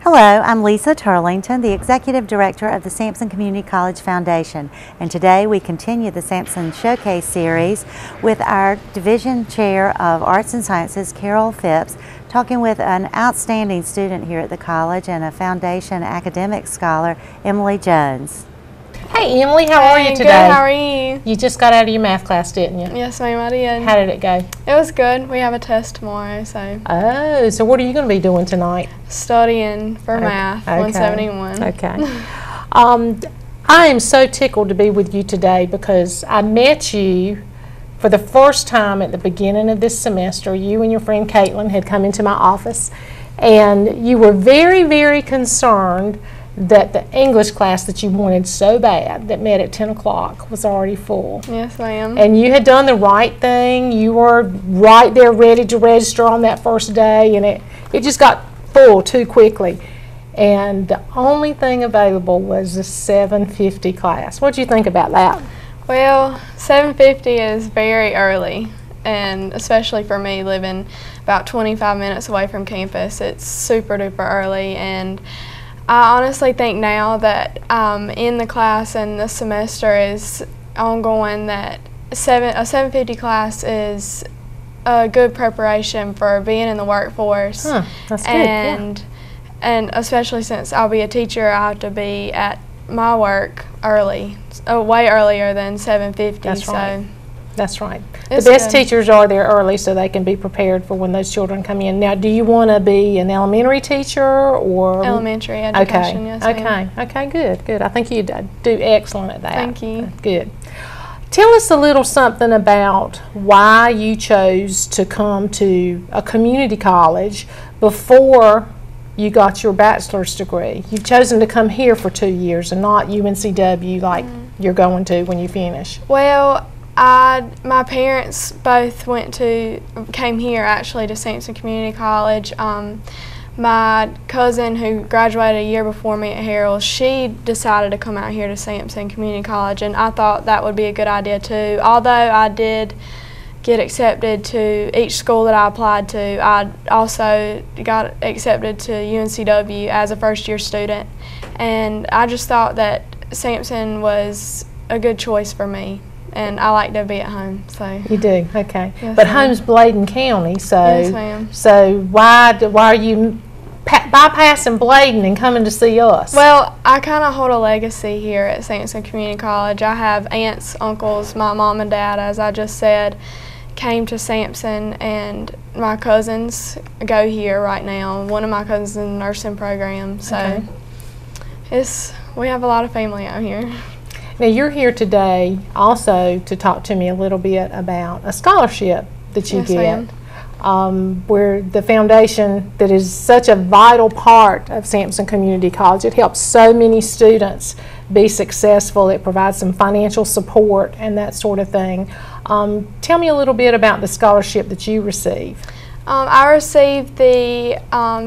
Hello, I'm Lisa Turlington, the Executive Director of the Sampson Community College Foundation, and today we continue the Sampson Showcase series with our Division Chair of Arts and Sciences, Carole Phipps, talking with an outstanding student here at the college and a Foundation academic scholar, Emily Jones. Hey Emily, how are you today? Good, how are you? You just got out of your math class, didn't you? Yes, ma'am, I did. How did it go? It was good. We have a test tomorrow, so. Oh, so what are you going to be doing tonight? Studying for math, okay. 171. Okay. I am so tickled to be with you today because I met you for the first time at the beginning of this semester. You and your friend Caitlin had come into my office, and you were very, very concerned that the English class that you wanted so bad, that met at 10 o'clock, was already full. Yes, ma'am. And you had done the right thing. You were right there ready to register on that first day, and it just got full too quickly. And the only thing available was the 7:50 class. What do you think about that? Well, 7:50 is very early, and especially for me living about 25 minutes away from campus, it's super duper early. And I honestly think now that in the class and the semester is ongoing that a 7:50 class is a good preparation for being in the workforce. That's good. And especially since I'll be a teacher, I have to be at my work early, way earlier than 7:50. That's right. That's right. The It's best good. teachers are there early so they can be prepared for when those children come in. Now, do you want to be an elementary teacher or? Elementary education, Okay. yes, Okay. ma'am. Okay. Good. Good. I think you do excellent at that. Thank you. Good. Tell us a little something about why you chose to come to a community college before you got your bachelor's degree. You've chosen to come here for 2 years and not UNCW like you're going to when you finish. Well, my parents both came here actually to Sampson Community College. My cousin who graduated a year before me at Harrell, she decided to come out here to Sampson Community College, and I thought that would be a good idea too. Although I did get accepted to each school that I applied to, I also got accepted to UNCW as a first-year student, and I just thought that Sampson was a good choice for me. And I like to be at home, so. You do, okay. Yes, but ma'am. home's Bladen County, so. Yes, ma'am. So why are you bypassing Bladen and coming to see us? Well, I kind of hold a legacy here at Sampson Community College. I have aunts, uncles, my mom and dad, as I just said, came to Sampson, and my cousins go here right now. One of my cousins in the nursing program, so we have a lot of family out here. Now, you're here today also to talk to me a little bit about a scholarship that you Yes, get, ma'am. where the foundation that is such a vital part of Sampson Community College. It helps so many students be successful. It provides some financial support and that sort of thing. Tell me a little bit about the scholarship that you receive. I received the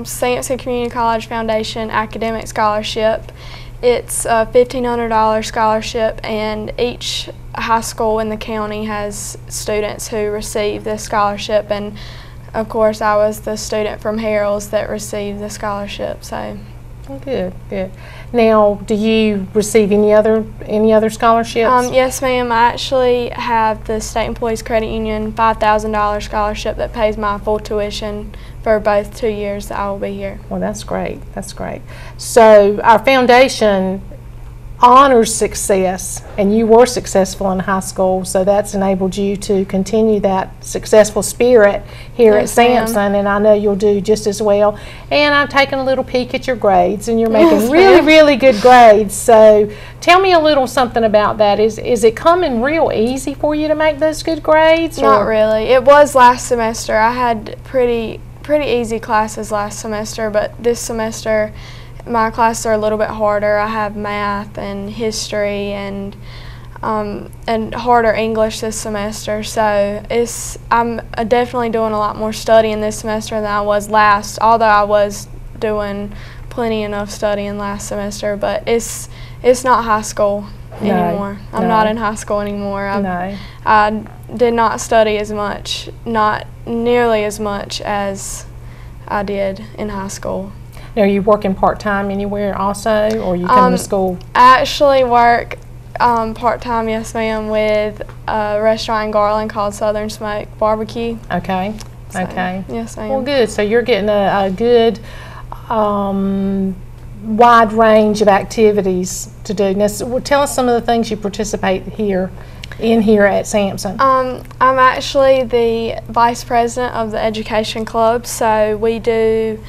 Sampson Community College Foundation Academic Scholarship. It's a $1,500 scholarship, and each high school in the county has students who receive this scholarship, and of course I was the student from Harrell's that received the scholarship. So. Good, good. Now, do you receive any other scholarships? Yes, ma'am. I actually have the State Employees Credit Union $5,000 scholarship that pays my full tuition for both 2 years that I will be here. Well, that's great. That's great. So our foundation honors success, and you were successful in high school, so that's enabled you to continue that successful spirit here at Sampson, and I know you'll do just as well. And I've taken a little peek at your grades, and you're making really, really good grades. So tell me a little something about that. Is it coming real easy for you to make those good grades? Not really. It was last semester. I had pretty easy classes last semester, but this semester my classes are a little bit harder. I have math and history and harder English this semester, so I'm definitely doing a lot more studying this semester than I was last, although I was doing plenty enough studying last semester, but it's not high school anymore. I'm not in high school anymore. I did not study as much, not nearly as much as I did in high school. Now, are you working part-time anywhere also, or are you coming to school? I actually work part-time, yes ma'am, with a restaurant in Garland called Southern Smoke Barbecue. Okay. So, Okay. yes ma'am. Well, good. So you're getting a good wide range of activities to do. Now, tell us some of the things you participate in here at Sampson. I'm actually the vice president of the education club, so we do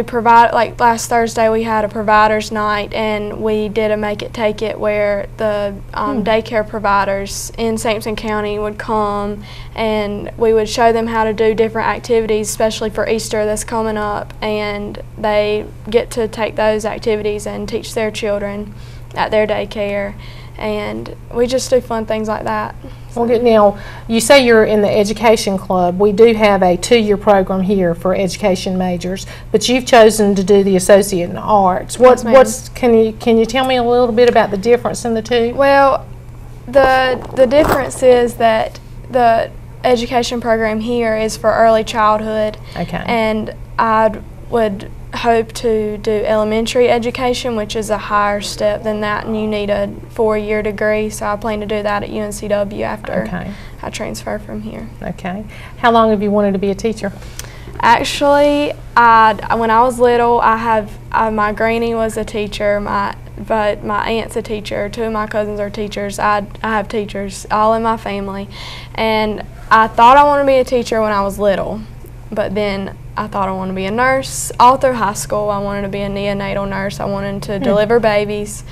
provide, like last Thursday we had a providers night, and we did a make it take it where the daycare providers in Sampson County would come, and we would show them how to do different activities, especially for Easter that's coming up, and they get to take those activities and teach their children at their daycare, and we just do fun things like that. Well, good. Now, you say you're in the education club. We do have a 2-year program here for education majors, but you've chosen to do the associate in arts. Can you tell me a little bit about the difference in the two? Well, the difference is that the education program here is for early childhood, Okay. and I would hope to do elementary education, which is a higher step than that, and you need a 4-year degree, so I plan to do that at UNCW after I transfer from here. Okay. How long have you wanted to be a teacher? Actually, when I was little, my granny was a teacher, but my aunt's a teacher, 2 of my cousins are teachers, I have teachers all in my family, and I thought I wanted to be a teacher when I was little, but then I thought I wanted to be a nurse. All through high school, I wanted to be a neonatal nurse. I wanted to deliver babies.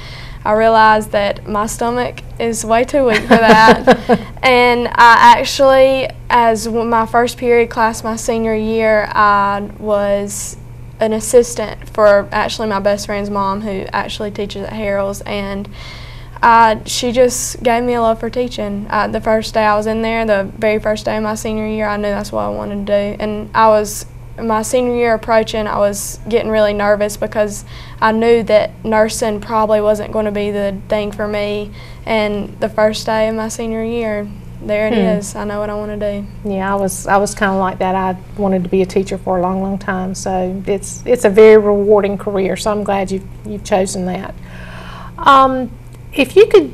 I realized that my stomach is way too weak for that. And I actually, as my first period class my senior year, I was an assistant for actually my best friend's mom, who actually teaches at Harrell's, and she just gave me a love for teaching. The first day I was in there, the very first day of my senior year, I knew that's what I wanted to do. And my senior year approaching, I was getting really nervous because I knew that nursing probably wasn't going to be the thing for me. And the first day of my senior year, there it is. I know what I want to do. Yeah, I was kind of like that. I wanted to be a teacher for a long time. So it's a very rewarding career. So I'm glad you've chosen that. If you could,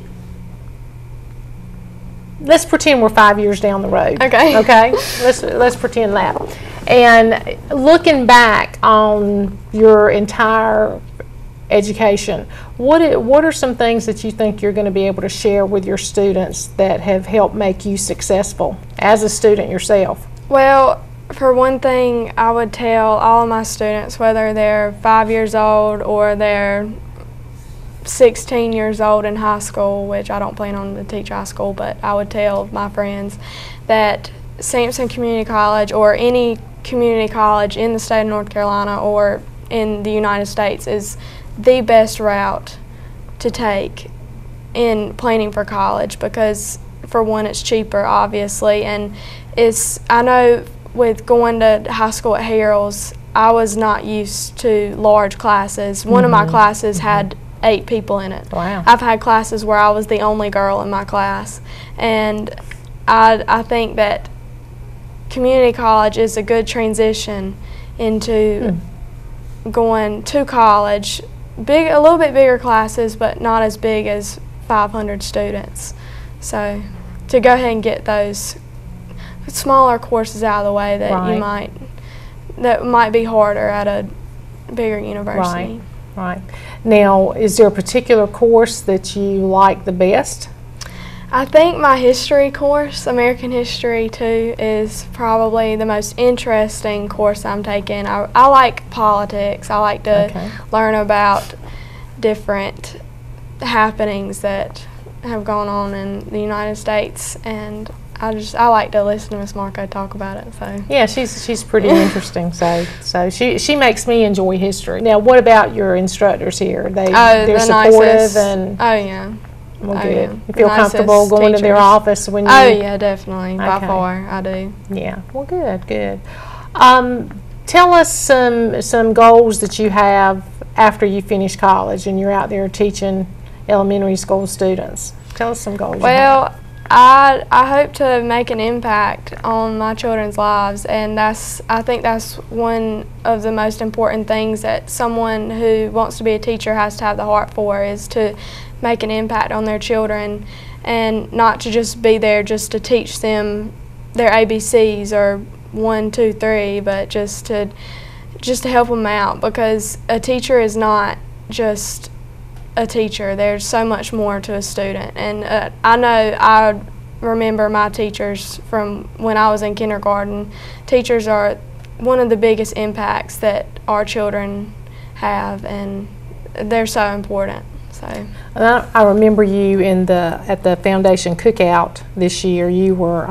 let's pretend we're 5 years down the road. Okay. Okay. Let's pretend that. And looking back on your entire education, what are some things that you think you're going to be able to share with your students that have helped make you successful as a student yourself? Well, for one thing, I would tell all of my students, whether they're 5 years old or they're 16 years old in high school, which I don't plan on to teach high school, but I would tell my friends that Sampson Community College, or any community college in the state of North Carolina or in the United States, is the best route to take in planning for college, because for one, it's cheaper obviously, and I know with going to high school at Harrell's, I was not used to large classes. One of my classes had 8 people in it. Wow. I've had classes where I was the only girl in my class, and I think that community college is a good transition into going to college. A little bit bigger classes, but not as big as 500 students. So to go ahead and get those smaller courses out of the way that that might be harder at a bigger university. Right. Now, is there a particular course that you like the best? I think my history course, American History too, is probably the most interesting course I'm taking. I like politics. I like to learn about different happenings that have gone on in the United States, and I like to listen to Miss Marco talk about it. So yeah, she's pretty interesting. So she makes me enjoy history. Now, what about your instructors here? They're supportive nicest. And yeah. Well, good. Yeah. You feel comfortable going to their office when you? Oh yeah, definitely. By far, I do. Yeah. Well, good. Tell us some goals that you have after you finish college and you're out there teaching elementary school students. Tell us some goals. Well, I hope to make an impact on my children's lives, and I think that's one of the most important things that someone who wants to be a teacher has to have the heart for, is to make an impact on their children, and not to just be there just to teach them their ABCs or 1, 2, 3, but just to help them out, because a teacher is not just a teacher. There's so much more to a student, and I remember my teachers from when I was in kindergarten. Teachers are one of the biggest impacts that our children have, and they're so important. So I remember you at the foundation cookout this year. You were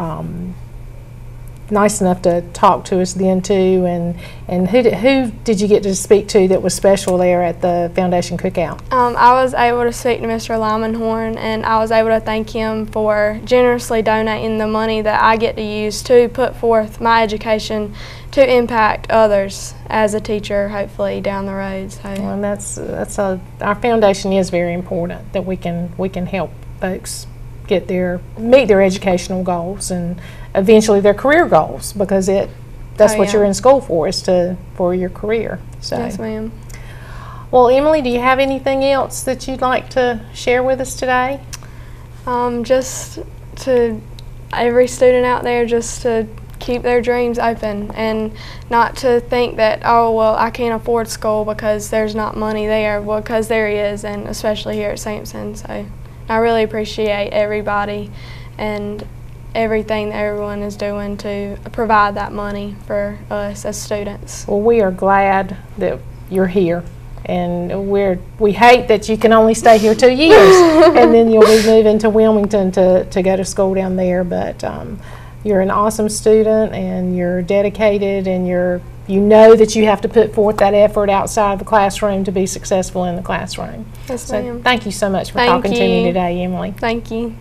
nice enough to talk to us then too, and who did you get to speak to that was special there at the foundation cookout? I was able to speak to Mr. Lymanhorn, and I was able to thank him for generously donating the money that I get to use to put forth my education to impact others as a teacher, hopefully down the road. So. Well, our foundation is very important, that we can help folks meet their educational goals and eventually their career goals, because that's what you're in school for, is for your career. So. Yes, ma'am. Well, Emily, do you have anything else that you'd like to share with us today? Just to every student out there, just to keep their dreams open, and not to think that, oh, well, I can't afford school because there's not money there, because there is, and especially here at Sampson. So I really appreciate everybody and everything that everyone is doing to provide that money for us as students. Well, we are glad that you're here, and we hate that you can only stay here 2 years and then you'll be moving to Wilmington to go to school down there, but you're an awesome student, and you're dedicated, and you know that you have to put forth that effort outside of the classroom to be successful in the classroom. Yes, so ma'am. Thank you so much for talking to me today, Emily. Thank you.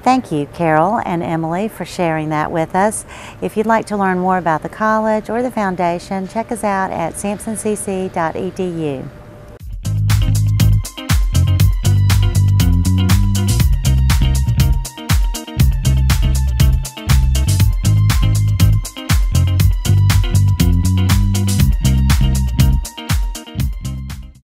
Thank you, Carole and Emily, for sharing that with us. If you'd like to learn more about the college or the foundation, check us out at sampsoncc.edu.